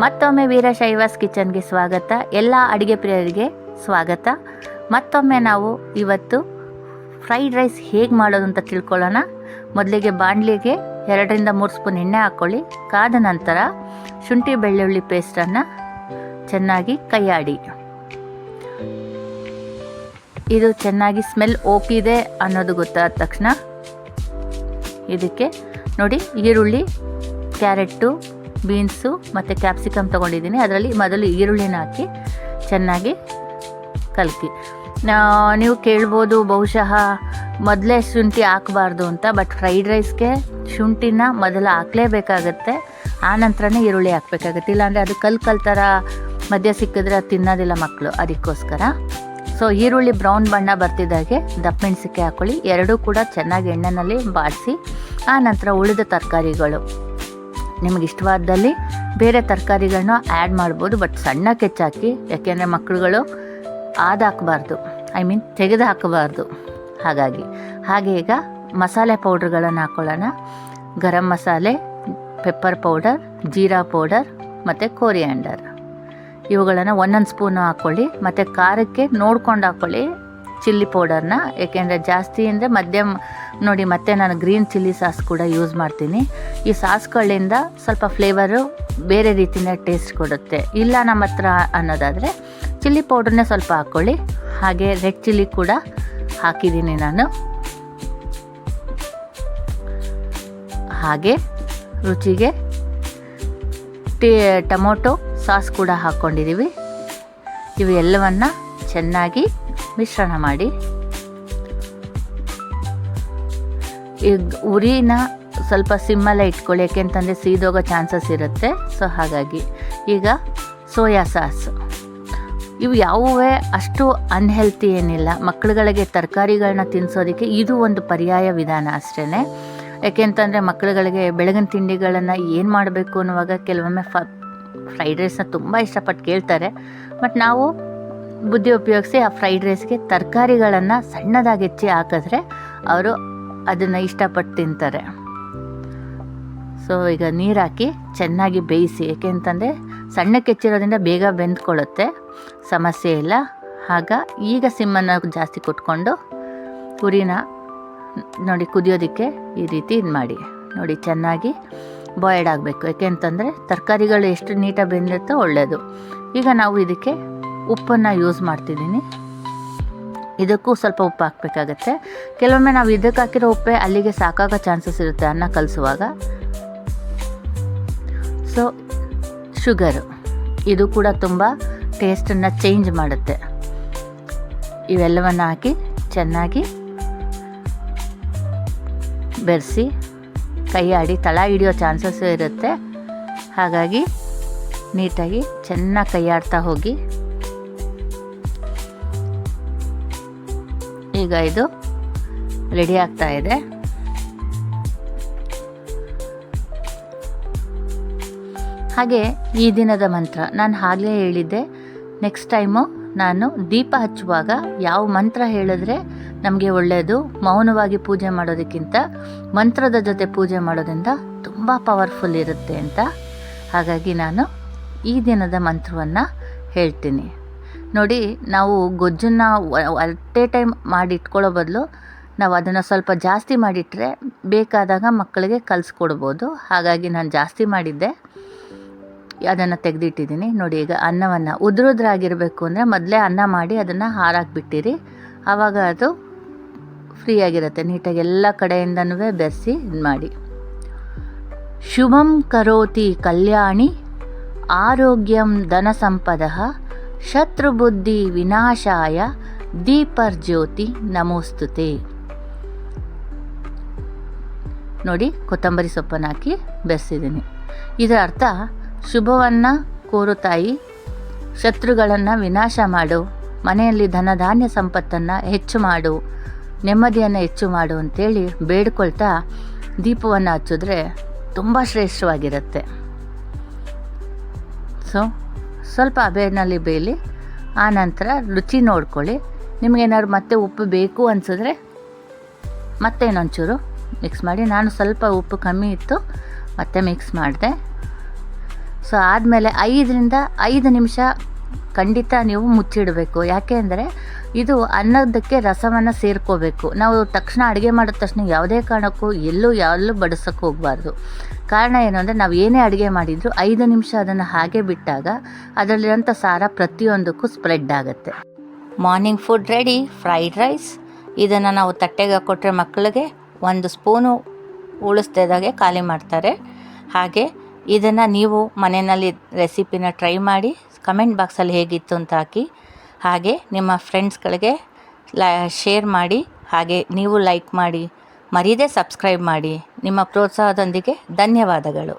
ಮತ್ತೊಮ್ಮೆ ವೀರಶೈವಾಸ್ ಕಿಚನ್ಗೆ ಸ್ವಾಗತ. ಎಲ್ಲ ಅಡುಗೆ ಪ್ರಿಯರಿಗೆ ಸ್ವಾಗತ. ಮತ್ತೊಮ್ಮೆ ನಾವು ಇವತ್ತು ಫ್ರೈಡ್ ರೈಸ್ ಹೇಗೆ ಮಾಡೋದು ಅಂತ ತಿಳ್ಕೊಳ್ಳೋಣ. ಮೊದಲಿಗೆ ಬಾಣಲಿಗೆ 2-3 ಸ್ಪೂನ್ ಎಣ್ಣೆ ಹಾಕ್ಕೊಳ್ಳಿ. ಕಾದ ನಂತರ ಶುಂಠಿ ಬೆಳ್ಳುಳ್ಳಿ ಪೇಸ್ಟನ್ನು ಚೆನ್ನಾಗಿ ಕೈಯಾಡಿ. ಇದು ಚೆನ್ನಾಗಿ ಸ್ಮೆಲ್ ಹೋಗಿದೆ ಅನ್ನೋದು ಗೊತ್ತಾದ ತಕ್ಷಣ ಇದಕ್ಕೆ ನೋಡಿ ಈರುಳ್ಳಿ, ಕ್ಯಾರೆಟು, ಬೀನ್ಸು ಮತ್ತು ಕ್ಯಾಪ್ಸಿಕಮ್ ತೊಗೊಂಡಿದ್ದೀನಿ. ಅದರಲ್ಲಿ ಮೊದಲು ಈರುಳ್ಳಿನ ಹಾಕಿ ಚೆನ್ನಾಗಿ ಕಲಕಿ. ನೀವು ಕೇಳ್ಬೋದು ಬಹುಶಃ ಮೊದಲೇ ಶುಂಠಿ ಹಾಕಬಾರ್ದು ಅಂತ. ಬಟ್ ಫ್ರೈಡ್ ರೈಸ್ಗೆ ಶುಂಠಿನ ಮೊದಲು ಹಾಕಲೇಬೇಕಾಗತ್ತೆ, ಆನಂತರನೇ ಈರುಳ್ಳಿ ಹಾಕಬೇಕಾಗತ್ತೆ. ಇಲ್ಲಾಂದರೆ ಅದು ಕಲ್ ಥರ ಮಧ್ಯ ಸಿಕ್ಕಿದ್ರೆ ಅದು ತಿನ್ನೋದಿಲ್ಲ ಮಕ್ಕಳು. ಅದಕ್ಕೋಸ್ಕರ ಸೊ ಈರುಳ್ಳಿ ಬ್ರೌನ್ ಬಣ್ಣ ಬರ್ತಿದ್ದಾಗೆ ದಪ್ಪಮೆಣಸಿನ್ಕಾಯಿ ಹಾಕ್ಕೊಳ್ಳಿ. ಎರಡೂ ಕೂಡ ಚೆನ್ನಾಗಿ ಎಣ್ಣೆಯಲ್ಲಿ ಬಾಡಿಸಿ ಆನಂತರ ಉಳಿದ ತರಕಾರಿಗಳು ನಿಮಗೆ ಇಷ್ಟವಾದಲ್ಲಿ ಬೇರೆ ತರಕಾರಿಗಳನ್ನ ಆ್ಯಡ್ ಮಾಡ್ಬೋದು. ಬಟ್ ಸಣ್ಣಕ್ಕೆ ಹೆಚ್ಚಾಕಿ, ಯಾಕೆಂದರೆ ಮಕ್ಕಳುಗಳು ಹಾಕಬಾರ್ದು, ತೆಗೆದು ಹಾಕಬಾರ್ದು. ಹಾಗೆ ಈಗ ಮಸಾಲೆ ಪೌಡ್ರ್ಗಳನ್ನು ಹಾಕ್ಕೊಳ್ಳೋಣ. Garam masala, pepper powder, jeera powder ಮತ್ತು ಕೋರಿಯಾಂಡರ್ ಇವುಗಳನ್ನು 1 ಸ್ಪೂನು ಹಾಕ್ಕೊಳ್ಳಿ. ಮತ್ತು ಖಾರಕ್ಕೆ ನೋಡ್ಕೊಂಡು ಹಾಕ್ಕೊಳ್ಳಿ ಚಿಲ್ಲಿ ಪೌಡರ್ನ, ಏಕೆಂದರೆ ಜಾಸ್ತಿ ಅಂದರೆ ಮಧ್ಯಮ ನೋಡಿ. ಮತ್ತು ನಾನು ಗ್ರೀನ್ ಚಿಲ್ಲಿ ಸಾಸ್ ಕೂಡ ಯೂಸ್ ಮಾಡ್ತೀನಿ. ಈ ಸಾಸ್ಗಳಿಂದ ಸ್ವಲ್ಪ ಫ್ಲೇವರು ಬೇರೆ ರೀತಿಯ ಟೇಸ್ಟ್ ಕೊಡುತ್ತೆ. ಇಲ್ಲ ನಮ್ಮ ಹತ್ರ ಅನ್ನೋದಾದರೆ ಚಿಲ್ಲಿ ಪೌಡ್ರನ್ನೇ ಸ್ವಲ್ಪ ಹಾಕ್ಕೊಳ್ಳಿ. ಹಾಗೆ ರೆಡ್ ಚಿಲ್ಲಿ ಕೂಡ ಹಾಕಿದ್ದೀನಿ ನಾನು. ಹಾಗೆ ರುಚಿಗೆ ಟೊಮೊಟೊ ಸಾಸ್ ಕೂಡ ಹಾಕ್ಕೊಂಡಿದ್ದೀವಿ. ಇವು ಎಲ್ಲವನ್ನು ಚೆನ್ನಾಗಿ ಮಿಶ್ರಣ ಮಾಡಿ. ಈಗ ಉರಿನ ಸ್ವಲ್ಪ ಸಿಮ್ಮಲ್ಲೇ ಇಟ್ಕೊಳ್ಳಿ, ಯಾಕೆಂತಂದರೆ ಸೀದೋಗೋ ಚಾನ್ಸಸ್ ಇರುತ್ತೆ. ಸೊ ಹಾಗಾಗಿ ಈಗ ಸೋಯಾ ಸಾಸ್, ಇವು ಯಾವುವೇ ಅಷ್ಟು ಅನ್ಹೆಲ್ತಿ ಏನಿಲ್ಲ. ಮಕ್ಕಳುಗಳಿಗೆ ತರಕಾರಿಗಳನ್ನ ತಿನ್ನಿಸೋದಕ್ಕೆ ಇದು ಒಂದು ಪರ್ಯಾಯ ವಿಧಾನ ಅಷ್ಟೇ. ಯಾಕೆಂತಂದರೆ ಮಕ್ಕಳುಗಳಿಗೆ ಬೆಳಗಿನ ತಿಂಡಿಗಳನ್ನು ಏನು ಮಾಡಬೇಕು ಅನ್ನುವಾಗ ಕೆಲವೊಮ್ಮೆ ಫ್ರೈಡ್ ರೈಸ್ನ ತುಂಬ ಇಷ್ಟಪಟ್ಟು ಕೇಳ್ತಾರೆ. ಬಟ್ ನಾವು ಬುದ್ಧಿ ಉಪಯೋಗಿಸಿ ಆ ಫ್ರೈಡ್ ರೈಸ್ಗೆ ತರಕಾರಿಗಳನ್ನು ಸಣ್ಣದಾಗಿ ಹೆಚ್ಚಿ ಹಾಕಿದ್ರೆ ಅವರು ಅದನ್ನು ಇಷ್ಟಪಟ್ಟು ತಿಂತಾರೆ. ಸೊ ಈಗ ನೀರು ಹಾಕಿ ಚೆನ್ನಾಗಿ ಬೇಯಿಸಿ, ಏಕೆಂತಂದರೆ ಸಣ್ಣಕ್ಕೆ ಹೆಚ್ಚಿರೋದ್ರಿಂದ ಬೇಗ ಬೆಂದ್ಕೊಳ್ಳುತ್ತೆ, ಸಮಸ್ಯೆ ಇಲ್ಲ. ಈಗ ಸಿಮ್ಮನ್ನು ಜಾಸ್ತಿ ಕೊಟ್ಕೊಂಡು ಉರಿನ ನೋಡಿ ಕುದಿಯೋದಕ್ಕೆ ಈ ರೀತಿ ಇದು ಮಾಡಿ. ನೋಡಿ ಚೆನ್ನಾಗಿ ಬಾಯ್ಲ್ಡ್ ಆಗಬೇಕು, ಯಾಕೆಂತಂದರೆ ತರಕಾರಿಗಳು ಎಷ್ಟು ನೀಟಾಗಿ ಬೆಂದಿರುತ್ತೋ ಒಳ್ಳೆಯದು. ಈಗ ನಾವು ಇದಕ್ಕೆ ಉಪ್ಪನ್ನು ಯೂಸ್ ಮಾಡ್ತಿದ್ದೀನಿ. ಇದಕ್ಕೂ ಸ್ವಲ್ಪ ಉಪ್ಪು ಹಾಕಬೇಕಾಗತ್ತೆ. ಕೆಲವೊಮ್ಮೆ ನಾವು ಇದಕ್ಕೆ ಹಾಕಿರೋ ಉಪ್ಪೇ ಅಲ್ಲಿಗೆ ಸಾಕಾಗೋ ಚಾನ್ಸಸ್ ಇರುತ್ತೆ ಅನ್ನ ಕಲಿಸುವಾಗ. ಸೊ ಶುಗರು, ಇದು ಕೂಡ ತುಂಬ ಟೇಸ್ಟನ್ನು ಚೇಂಜ್ ಮಾಡುತ್ತೆ. ಇವೆಲ್ಲವನ್ನು ಹಾಕಿ ಚೆನ್ನಾಗಿ ಬೆರೆಸಿ ಕೈ ಆಡಿ ತಳ ಹಿಡಿಯೋ ಚಾನ್ಸಸ್ ಇರುತ್ತೆ. ಹಾಗಾಗಿ ನೀಟಾಗಿ ಚೆನ್ನಾಗಿ ಕೈ ಆಡ್ತಾ ಹೋಗಿ. ಈಗ ಇದು ರೆಡಿ ಆಗ್ತಾ ಇದೆ. ಹಾಗೆ ಈ ದಿನದ ಮಂತ್ರ ನಾನು ಆಗಲೇ ಹೇಳಿದ್ದೆ. ನೆಕ್ಸ್ಟ್ ಟೈಮು ನಾನು ದೀಪ ಹಚ್ಚುವಾಗ ಯಾವ ಮಂತ್ರ ಹೇಳಿದ್ರೆ ನಮಗೆ ಒಳ್ಳೆಯದು, ಮೌನವಾಗಿ ಪೂಜೆ ಮಾಡೋದಕ್ಕಿಂತ ಮಂತ್ರದ ಜೊತೆ ಪೂಜೆ ಮಾಡೋದ್ರಿಂದ ತುಂಬ ಪವರ್ಫುಲ್ ಇರುತ್ತೆ ಅಂತ. ಹಾಗಾಗಿ ನಾನು ಈ ದಿನದ ಮಂತ್ರವನ್ನು ಹೇಳ್ತೀನಿ. ನೋಡಿ, ನಾವು ಗೊಜ್ಜನ್ನು ಅಟ್ ಎ ಟೈಮ್ ಮಾಡಿ ಇಟ್ಕೊಳ್ಳೋ ಬದಲು ನಾವು ಅದನ್ನು ಸ್ವಲ್ಪ ಜಾಸ್ತಿ ಮಾಡಿಟ್ರೆ ಬೇಕಾದಾಗ ಮಕ್ಕಳಿಗೆ ಕಲಿಸ್ಕೊಡ್ಬೋದು. ಹಾಗಾಗಿ ನಾನು ಜಾಸ್ತಿ ಮಾಡಿದ್ದೆ, ಅದನ್ನು ತೆಗೆದಿಟ್ಟಿದ್ದೀನಿ. ನೋಡಿ ಈಗ ಅನ್ನವನ್ನು ಉದುರುದ್ರಾಗಿರಬೇಕು ಅಂದರೆ ಮೊದಲೇ ಅನ್ನ ಮಾಡಿ ಅದನ್ನು ಹಾರಾಕ್ಬಿಟ್ಟಿರಿ, ಆವಾಗ ಅದು ಫ್ರೀಯಾಗಿರುತ್ತೆ. ನೀಟಾಗಿ ಎಲ್ಲ ಕಡೆಯಿಂದನೂ ಬೆರೆಸಿ ಇದು ಮಾಡಿ. ಶುಭಂ ಕರೋತಿ ಕಲ್ಯಾಣಿ ಆರೋಗ್ಯಂ ಧನ ಸಂಪದಃ ಶತ್ರುಬುದ್ಧಿ ವಿನಾಶಾಯ ದೀಪರ್ಜ್ಯೋತಿ ನಮೋಸ್ತುತೆ. ನೋಡಿ ಕೊತ್ತಂಬರಿ ಸೊಪ್ಪನ್ನು ಹಾಕಿ ಬೆರೆಸಿದ್ದೀನಿ. ಇದರ ಅರ್ಥ ಶುಭವನ್ನು ಕೋರು ತಾಯಿ, ಶತ್ರುಗಳನ್ನು ವಿನಾಶ ಮಾಡು, ಮನೆಯಲ್ಲಿ ಧನಧಾನ್ಯ ಸಂಪತ್ತನ್ನು ಹೆಚ್ಚು ಮಾಡು, ನೆಮ್ಮದಿಯನ್ನು ಹೆಚ್ಚು ಮಾಡು ಅಂತೇಳಿ ಬೇಡ್ಕೊಳ್ತಾ ದೀಪವನ್ನು ಹಚ್ಚಿದ್ರೆ ತುಂಬ ಶ್ರೇಷ್ಠವಾಗಿರುತ್ತೆ. ಸೊ ಸ್ವಲ್ಪ ಹಬೆನಲ್ಲಿ ಬೇಯಲಿ, ಆನಂತರ ರುಚಿ ನೋಡ್ಕೊಳ್ಳಿ. ನಿಮಗೇನಾದ್ರು ಮತ್ತೆ ಉಪ್ಪು ಬೇಕು ಅನಿಸಿದ್ರೆ ಮತ್ತೆ ಇನ್ನೊಂಚೂರು ಮಿಕ್ಸ್ ಮಾಡಿ. ನಾನು ಸ್ವಲ್ಪ ಉಪ್ಪು ಕಮ್ಮಿ ಇತ್ತು ಮತ್ತೆ ಮಿಕ್ಸ್ ಮಾಡಿದೆ. ಸೊ ಆದಮೇಲೆ 5 ನಿಮಿಷ ಖಂಡಿತ ನೀವು ಮುಚ್ಚಿಡಬೇಕು. ಯಾಕೆ ಅಂದರೆ ಇದು ಅನ್ನದಕ್ಕೆ ರಸವನ್ನು ಸೇರ್ಕೋಬೇಕು. ನಾವು ತಕ್ಷಣ ಅಡುಗೆ ಮಾಡಿದ ತಕ್ಷಣ ಯಾವುದೇ ಕಾರಣಕ್ಕೂ ಎಲ್ಲೂ ಬಡಿಸೋಕ್ಕೆ ಹೋಗಬಾರ್ದು. ಕಾರಣ ಏನು ಅಂದರೆ ನಾವು ಏನೇ ಅಡುಗೆ ಮಾಡಿದರೂ 5 ನಿಮಿಷ ಅದನ್ನು ಹಾಗೆ ಬಿಟ್ಟಾಗ ಅದರಲ್ಲಿರೋಂಥ ಸಾರ ಪ್ರತಿಯೊಂದಕ್ಕೂ ಸ್ಪ್ರೆಡ್ ಆಗುತ್ತೆ. Morning food ready, fried rice. ಇದನ್ನು ನಾವು ತಟ್ಟೆಗೆ ಕೊಟ್ಟರೆ ಮಕ್ಕಳಿಗೆ 1 ಸ್ಪೂನು ಉಳಿಸ್ದಾಗೆ ಖಾಲಿ ಮಾಡ್ತಾರೆ. ಹಾಗೆ ಇದನ್ನು ನೀವು ಮನೆಯಲ್ಲಿ ರೆಸಿಪಿನ ಟ್ರೈ ಮಾಡಿ ಕಮೆಂಟ್ ಬಾಕ್ಸಲ್ಲಿ ಹೇಗಿತ್ತು ಅಂತ ಹಾಕಿ. ಹಾಗೆ ನಿಮ್ಮ ಫ್ರೆಂಡ್ಸ್ಗಳಿಗೆ ಶೇರ್ ಮಾಡಿ. ಹಾಗೆ ನೀವು ಲೈಕ್ ಮಾಡಿ, ಮರೀದೇ ಸಬ್ಸ್ಕ್ರೈಬ್ ಮಾಡಿ. ನಿಮ್ಮ ಪ್ರೋತ್ಸಾಹದೊಂದಿಗೆ ಧನ್ಯವಾದಗಳು.